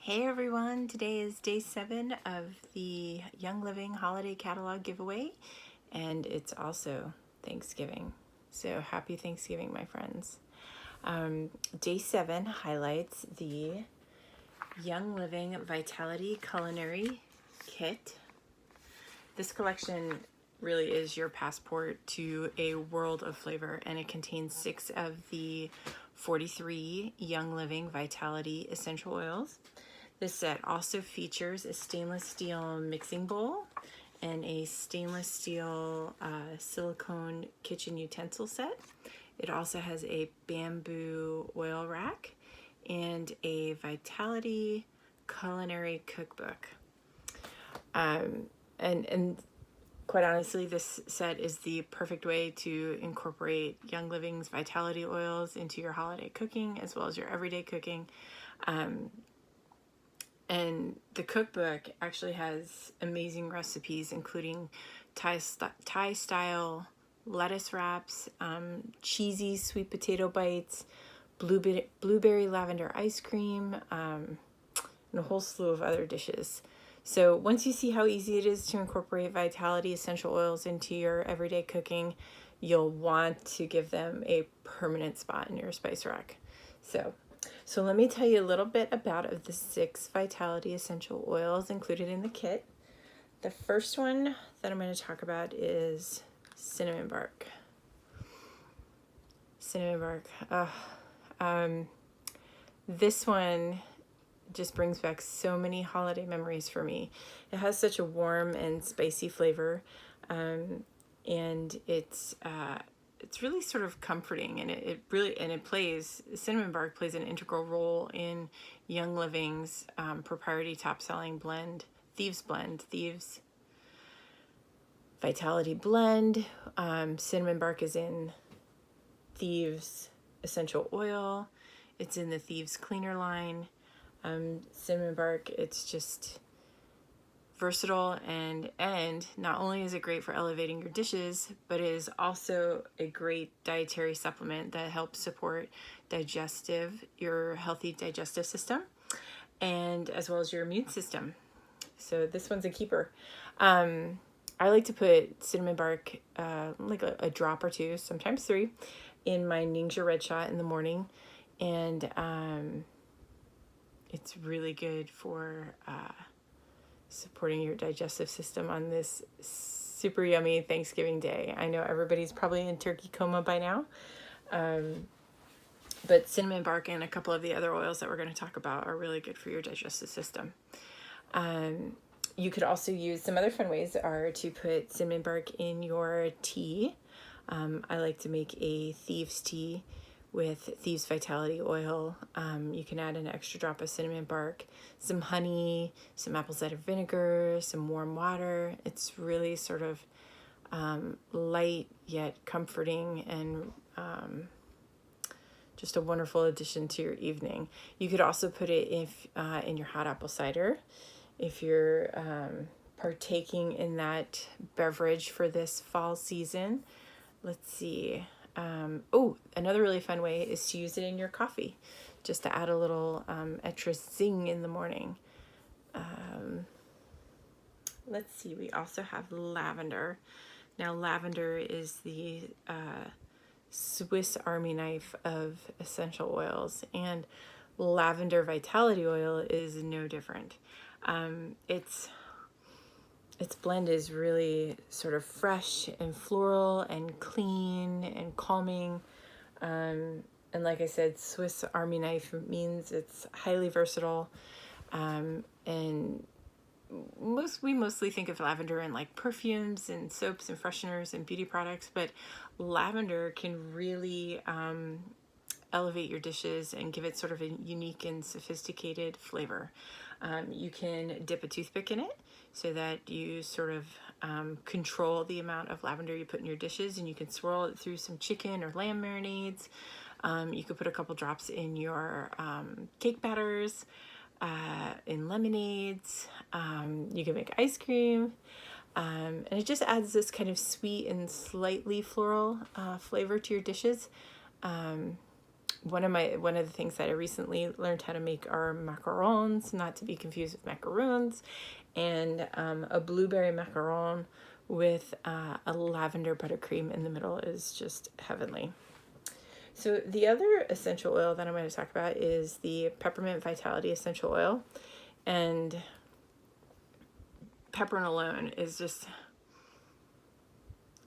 Hey everyone, today is day 7 of the Young Living Holiday Catalog giveaway, and it's also Thanksgiving. So happy Thanksgiving, my friends. Day 7 highlights the Young Living Vitality Culinary Kit. This collection really is your passport to a world of flavor, and it contains 6 of the 43 Young Living Vitality essential oils. This set also features a stainless steel mixing bowl and a stainless steel silicone kitchen utensil set. It also has a bamboo oil rack and a Vitality culinary cookbook. And quite honestly, this set is the perfect way to incorporate Young Living's Vitality oils into your holiday cooking as well as your everyday cooking. And the cookbook actually has amazing recipes, including Thai-style lettuce wraps, cheesy sweet potato bites, blueberry lavender ice cream, and a whole slew of other dishes. So once you see how easy it is to incorporate Vitality essential oils into your everyday cooking, you'll want to give them a permanent spot in your spice rack. So let me tell you a little bit about the 6 Vitality essential oils included in the kit. The first one that I'm going to talk about is cinnamon bark. Cinnamon bark. This one just brings back so many holiday memories for me. It has such a warm and spicy flavor, and it's really sort of comforting, and cinnamon bark plays an integral role in Young Living's proprietary top-selling blend, Thieves Vitality Blend. Cinnamon bark is in Thieves essential oil. It's in the Thieves cleaner line. Cinnamon bark, it's just versatile, and not only is it great for elevating your dishes, but it is also a great dietary supplement that helps support your healthy digestive system, and as well as your immune system. So this one's a keeper. I like to put cinnamon bark, like a drop or 2, sometimes 3, in my Ningxia Red Shot in the morning, and it's really good for supporting your digestive system on this super yummy Thanksgiving day. I know everybody's probably in turkey coma by now, but cinnamon bark and a couple of the other oils that we're going to talk about are really good for your digestive system. You could also use some other fun ways are to put cinnamon bark in your tea. I like to make a Thieves tea with Thieves Vitality oil. You can add an extra drop of cinnamon bark, some honey, some apple cider vinegar, some warm water. It's really sort of light yet comforting, and just a wonderful addition to your evening. You could also put it in your hot apple cider if you're partaking in that beverage for this fall season. Let's see. Another really fun way is to use it in your coffee, just to add a little extra zing in the morning. Let's see, we also have lavender. Now, lavender is the Swiss Army knife of essential oils, and lavender Vitality oil is no different. Its blend is really sort of fresh and floral and clean and calming. And like I said, Swiss Army knife means it's highly versatile. And we mostly think of lavender in like perfumes and soaps and fresheners and beauty products, but lavender can really elevate your dishes and give it sort of a unique and sophisticated flavor. You can dip a toothpick in it so that you sort of control the amount of lavender you put in your dishes, and you can swirl it through some chicken or lamb marinades. You could put a couple drops in your cake batters, in lemonades. You can make ice cream. And it just adds this kind of sweet and slightly floral flavor to your dishes. one of the things that I recently learned how to make are macarons, not to be confused with macaroons, and a blueberry macaron with a lavender buttercream in the middle is just heavenly. So the other essential oil that I'm going to talk about is the peppermint vitality essential oil, and peppermint alone is just,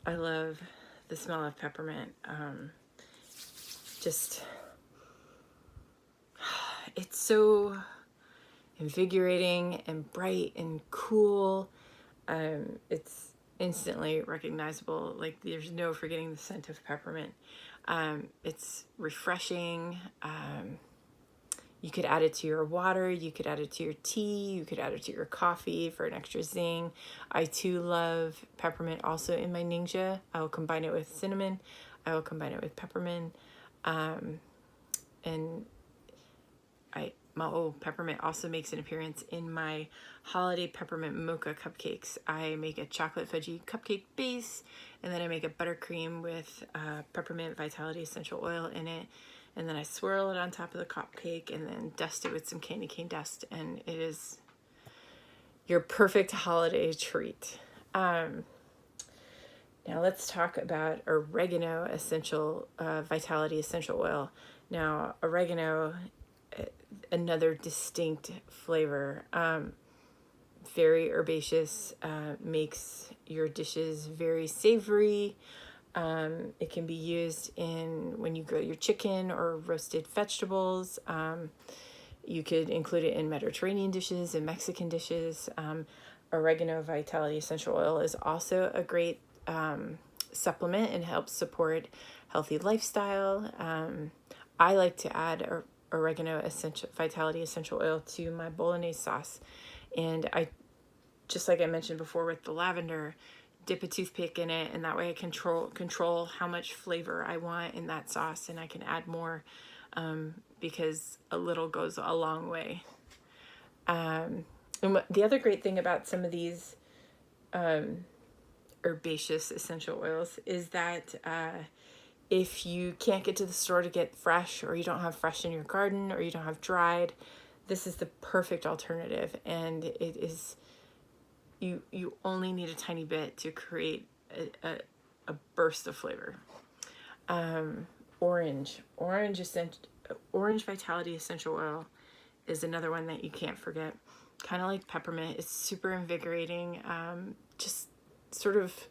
I love the smell of peppermint. Just, it's so invigorating and bright and cool. It's instantly recognizable. Like, there's no forgetting the scent of peppermint. It's refreshing. You could add it to your water, you could add it to your tea, you could add it to your coffee for an extra zing. I too love peppermint also in my Ningxia. I will combine it with cinnamon. I will combine it with peppermint. And peppermint also makes an appearance in my holiday peppermint mocha cupcakes. I make a chocolate fudgy cupcake base, and then I make a buttercream with peppermint vitality essential oil in it. And then I swirl it on top of the cupcake and then dust it with some candy cane dust. And it is your perfect holiday treat. Now let's talk about oregano vitality essential oil. Now, oregano, another distinct flavor, very herbaceous, makes your dishes very savory. It can be used when you grill your chicken or roasted vegetables. You could include it in Mediterranean dishes and Mexican dishes. Oregano Vitality Essential Oil is also a great supplement and helps support healthy lifestyle. I like to add oregano Vitality Essential Oil to my bolognese sauce. And I, just like I mentioned before with the lavender, dip a toothpick in it, and that way I control how much flavor I want in that sauce, and I can add more because a little goes a long way. And the other great thing about some of these herbaceous essential oils is that if you can't get to the store to get fresh, or you don't have fresh in your garden, or you don't have dried, this is the perfect alternative, and it is. You only need a tiny bit to create a burst of flavor. Orange Vitality Essential Oil is another one that you can't forget. Kind of like peppermint, it's super invigorating. Just sort of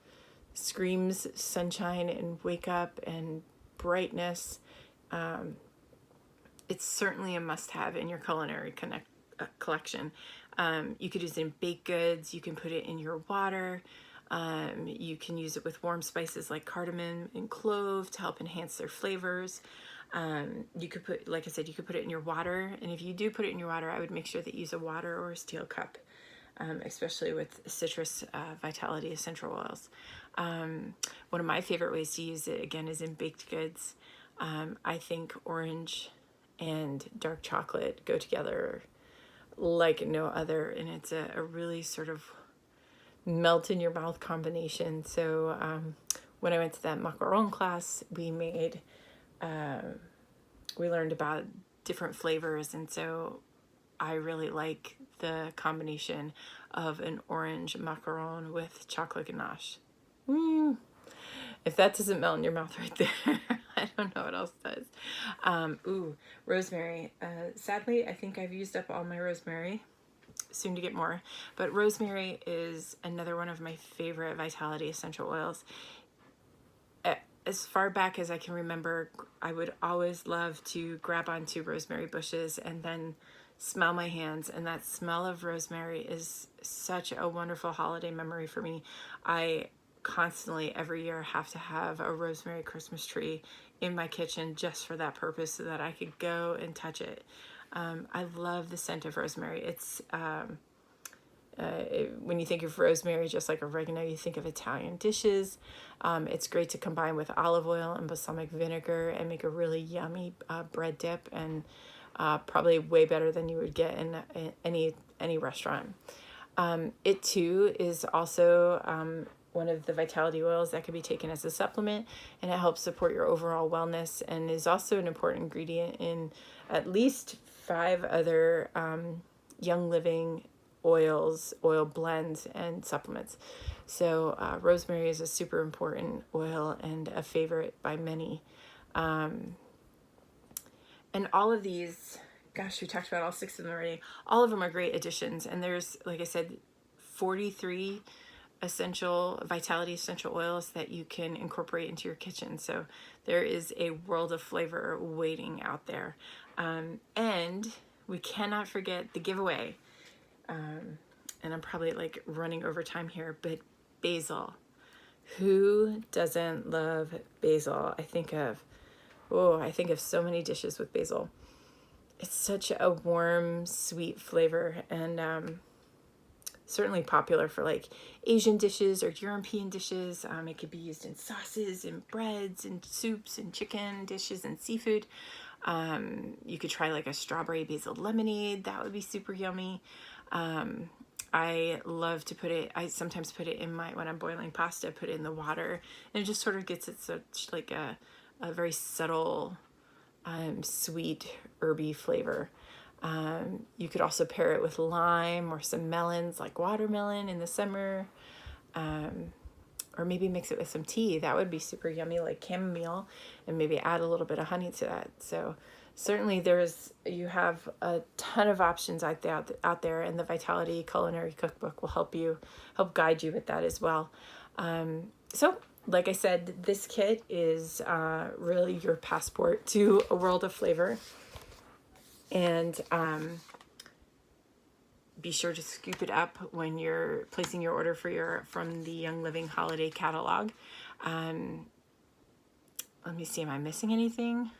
screams sunshine and wake up and brightness. It's certainly a must-have in your culinary collection. You could use it in baked goods. You can put it in your water. You can use it with warm spices like cardamom and clove to help enhance their flavors. You could put, like I said, you could put it in your water. And if you do put it in your water, I would make sure that you use a water or a steel cup, especially with citrus vitality essential oils. One of my favorite ways to use it, again, is in baked goods. I think orange and dark chocolate go together like no other, and it's a really sort of melt in your mouth combination. So when I went to that macaron class, we learned about different flavors, and so I really like the combination of an orange macaron with chocolate ganache. If that doesn't melt in your mouth right there, I don't know what else does. Rosemary. Sadly, I think I've used up all my rosemary. Soon to get more. But rosemary is another one of my favorite vitality essential oils. As far back as I can remember, I would always love to grab onto rosemary bushes and then smell my hands. And that smell of rosemary is such a wonderful holiday memory for me. I constantly every year have to have a rosemary Christmas tree in my kitchen just for that purpose, so that I could go and touch it. I love the scent of rosemary. It's when you think of rosemary, just like oregano, you think of Italian dishes. It's great to combine with olive oil and balsamic vinegar and make a really yummy bread dip, and probably way better than you would get in any restaurant. It too is also one of the vitality oils that could be taken as a supplement, and it helps support your overall wellness and is also an important ingredient in at least 5 other Young Living oils, oil blends, and supplements. So rosemary is a super important oil and a favorite by many. And all of these, gosh, we talked about all 6 of them already. All of them are great additions. And there's, like I said, 43 vitality essential oils that you can incorporate into your kitchen. So there is a world of flavor waiting out there. And we cannot forget the giveaway. And I'm probably like running over time here, but basil. Who doesn't love basil? I think of so many dishes with basil. It's such a warm, sweet flavor, and certainly popular for like Asian dishes or European dishes. It could be used in sauces and breads and soups and chicken dishes and seafood. You could try like a strawberry basil lemonade. That would be super yummy. I love to put it, I sometimes put it in when I'm boiling pasta, put it in the water, and it just sort of gets it such like a very subtle, sweet, herby flavor. You could also pair it with lime or some melons, like watermelon in the summer, or maybe mix it with some tea. That would be super yummy, like chamomile, and maybe add a little bit of honey to that. So certainly you have a ton of options out there, and the Vitality Culinary Cookbook will help guide you with that as well. So like I said, this kit is really your passport to a world of flavor. And be sure to scoop it up when you're placing your order from the Young Living Holiday Catalog. Let me see, am I missing anything?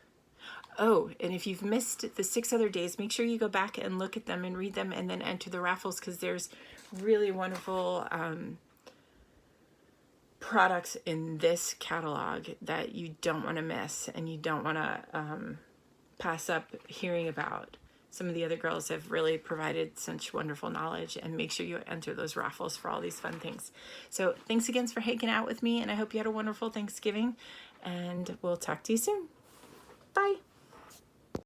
Oh, and if you've missed the 6 other days, make sure you go back and look at them and read them and then enter the raffles, because there's really wonderful products in this catalog that you don't want to miss and you don't want to pass up hearing about. Some of the other girls have really provided such wonderful knowledge, and make sure you enter those raffles for all these fun things. So thanks again for hanging out with me, and I hope you had a wonderful Thanksgiving, and we'll talk to you soon. Bye.